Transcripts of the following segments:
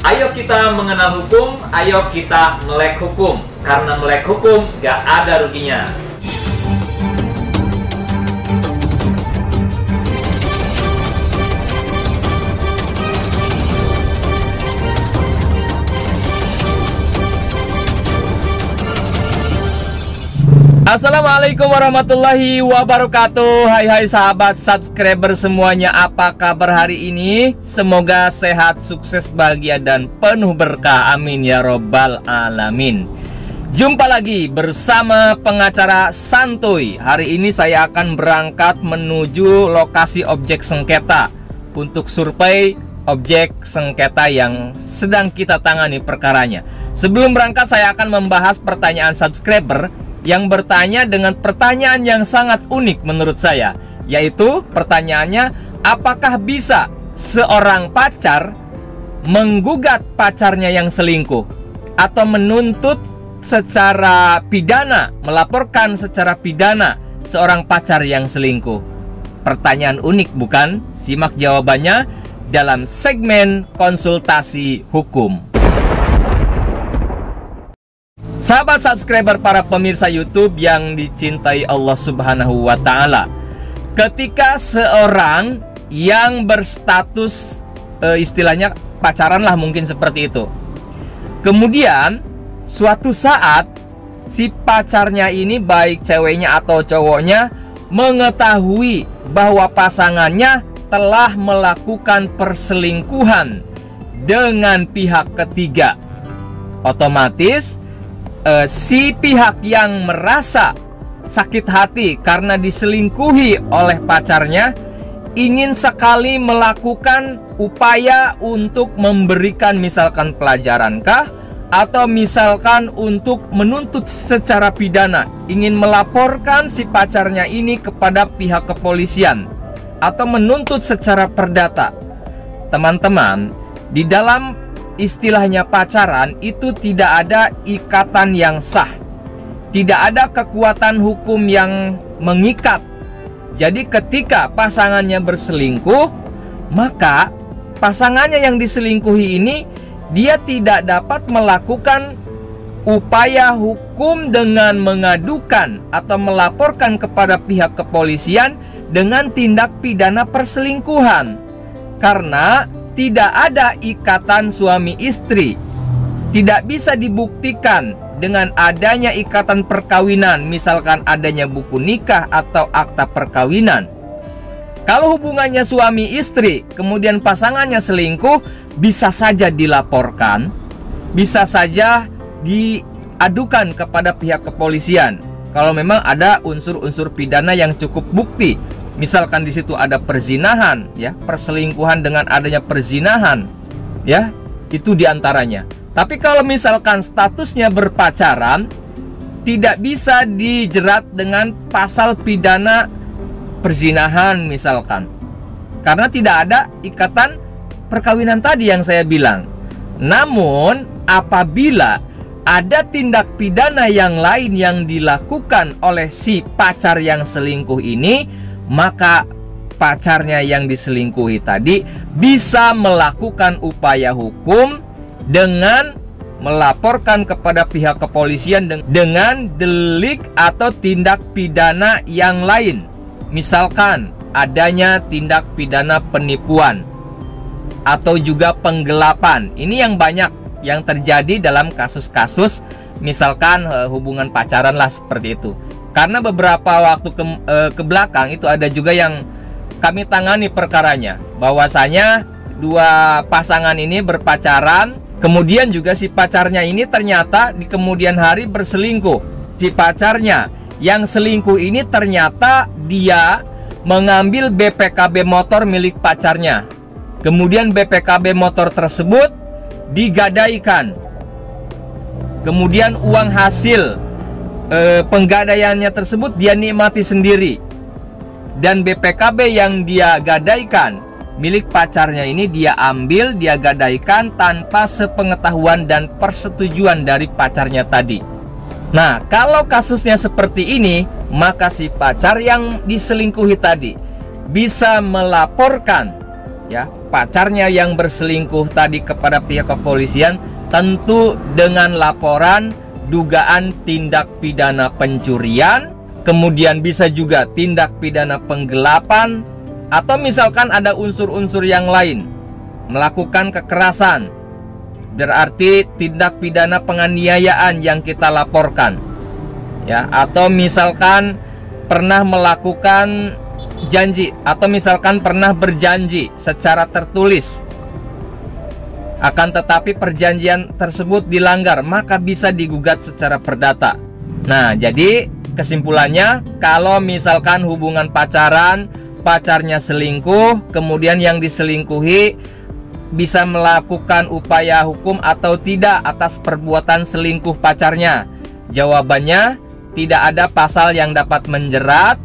Ayo kita mengenal hukum, ayo kita melek hukum. Karena melek hukum gak ada ruginya. Assalamualaikum warahmatullahi wabarakatuh. Hai sahabat subscriber semuanya, apa kabar hari ini? Semoga sehat, sukses, bahagia, dan penuh berkah. Amin ya robbal alamin. Jumpa lagi bersama pengacara santuy. Hari ini saya akan berangkat menuju lokasi objek sengketa untuk survei objek sengketa yang sedang kita tangani perkaranya. Sebelum berangkat, saya akan membahas pertanyaan subscriber yang bertanya dengan pertanyaan yang sangat unik menurut saya, yaitu pertanyaannya, apakah bisa seorang pacar menggugat pacarnya yang selingkuh atau menuntut secara pidana, melaporkan secara pidana seorang pacar yang selingkuh? Pertanyaan unik bukan? Simak jawabannya dalam segmen konsultasi hukum. Sahabat subscriber, para pemirsa YouTube yang dicintai Allah Subhanahu wa Ta'ala, ketika seorang yang berstatus istilahnya pacaran lah, mungkin seperti itu, kemudian suatu saat si pacarnya ini, baik ceweknya atau cowoknya, mengetahui bahwa pasangannya telah melakukan perselingkuhan dengan pihak ketiga, otomatis si pihak yang merasa sakit hati karena diselingkuhi oleh pacarnya ingin sekali melakukan upaya untuk memberikan misalkan pelajaran kah, atau misalkan untuk menuntut secara pidana, ingin melaporkan si pacarnya ini kepada pihak kepolisian atau menuntut secara perdata. Teman-teman, di dalam istilahnya pacaran itu tidak ada ikatan yang sah, tidak ada kekuatan hukum yang mengikat. Jadi ketika pasangannya berselingkuh, maka pasangannya yang diselingkuhi ini dia tidak dapat melakukan upaya hukum dengan mengadukan atau melaporkan kepada pihak kepolisian dengan tindak pidana perselingkuhan, karena tidak ada ikatan suami istri. Tidak bisa dibuktikan dengan adanya ikatan perkawinan, misalkan adanya buku nikah atau akta perkawinan. Kalau hubungannya suami istri, kemudian pasangannya selingkuh, bisa saja dilaporkan, bisa saja diadukan kepada pihak kepolisian kalau memang ada unsur-unsur pidana yang cukup bukti. Misalkan di situ ada perzinahan, ya, perselingkuhan dengan adanya perzinahan, ya, itu diantaranya. Tapi kalau misalkan statusnya berpacaran, tidak bisa dijerat dengan pasal pidana perzinahan misalkan, karena tidak ada ikatan perkawinan tadi yang saya bilang. Namun apabila ada tindak pidana yang lain yang dilakukan oleh si pacar yang selingkuh ini, maka pacarnya yang diselingkuhi tadi bisa melakukan upaya hukum dengan melaporkan kepada pihak kepolisian dengan delik atau tindak pidana yang lain. Misalkan adanya tindak pidana penipuan atau juga penggelapan. Ini yang banyak yang terjadi dalam kasus-kasus misalkan hubungan pacaran lah, seperti itu. Karena beberapa waktu ke belakang itu ada juga yang kami tangani perkaranya, bahwasanya dua pasangan ini berpacaran, kemudian juga si pacarnya ini ternyata di kemudian hari berselingkuh. Si pacarnya yang selingkuh ini ternyata dia mengambil BPKB motor milik pacarnya. Kemudian BPKB motor tersebut digadaikan. Kemudian uang hasil penggadaiannya tersebut dia nikmati sendiri, dan BPKB yang dia gadaikan milik pacarnya ini dia ambil, dia gadaikan tanpa sepengetahuan dan persetujuan dari pacarnya tadi. Nah, kalau kasusnya seperti ini, maka si pacar yang diselingkuhi tadi bisa melaporkan, ya, pacarnya yang berselingkuh tadi kepada pihak kepolisian, tentu dengan laporan dugaan tindak pidana pencurian, kemudian bisa juga tindak pidana penggelapan, atau misalkan ada unsur-unsur yang lain, melakukan kekerasan, berarti tindak pidana penganiayaan yang kita laporkan, ya. Atau misalkan pernah melakukan janji, atau misalkan pernah berjanji secara tertulis, akan tetapi perjanjian tersebut dilanggar, maka bisa digugat secara perdata. Nah, jadi kesimpulannya, kalau misalkan hubungan pacaran, pacarnya selingkuh, kemudian yang diselingkuhi bisa melakukan upaya hukum atau tidak atas perbuatan selingkuh pacarnya. Jawabannya, tidak ada pasal yang dapat menjerat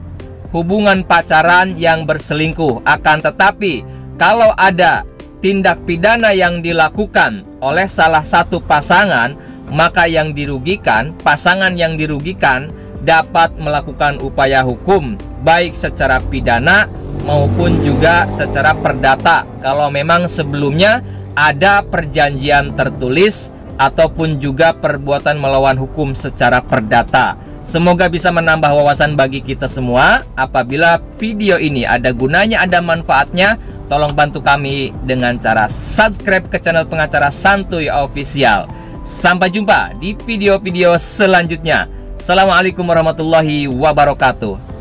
hubungan pacaran yang berselingkuh. Akan tetapi, kalau ada tindak pidana yang dilakukan oleh salah satu pasangan, maka yang dirugikan, pasangan yang dirugikan dapat melakukan upaya hukum baik secara pidana maupun juga secara perdata, kalau memang sebelumnya ada perjanjian tertulis ataupun juga perbuatan melawan hukum secara perdata. Semoga bisa menambah wawasan bagi kita semua. Apabila video ini ada gunanya, ada manfaatnya, tolong bantu kami dengan cara subscribe ke channel Pengacara Santuy Official. Sampai jumpa di video-video selanjutnya. Assalamualaikum warahmatullahi wabarakatuh.